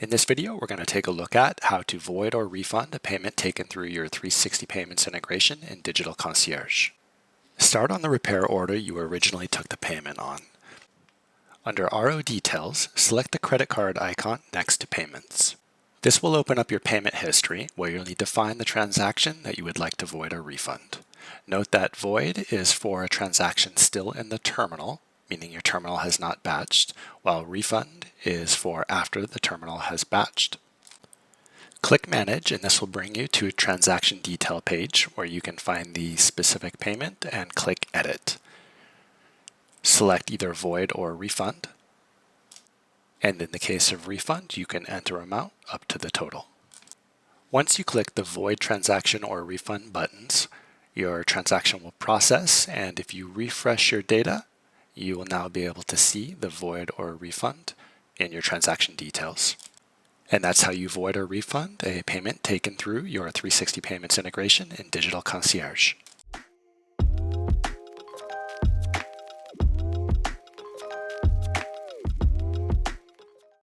In this video, we're going to take a look at how to void or refund a payment taken through your 360 Payments integration in Digital Concierge. Start on the repair order you originally took the payment on. Under RO Details, select the credit card icon next to Payments. This will open up your payment history where you'll need to find the transaction that you would like to void or refund. Note that void is for a transaction still in the terminal, meaning your terminal has not batched, while refund is for after the terminal has batched. Click Manage and this will bring you to a transaction detail page where you can find the specific payment and click Edit. Select either void or refund, and in the case of refund, you can enter amount up to the total. Once you click the void transaction or refund buttons, your transaction will process, and if you refresh your data, you will now be able to see the void or refund in your transaction details. And that's how you void or refund a payment taken through your 360 Payments integration in Digital Concierge.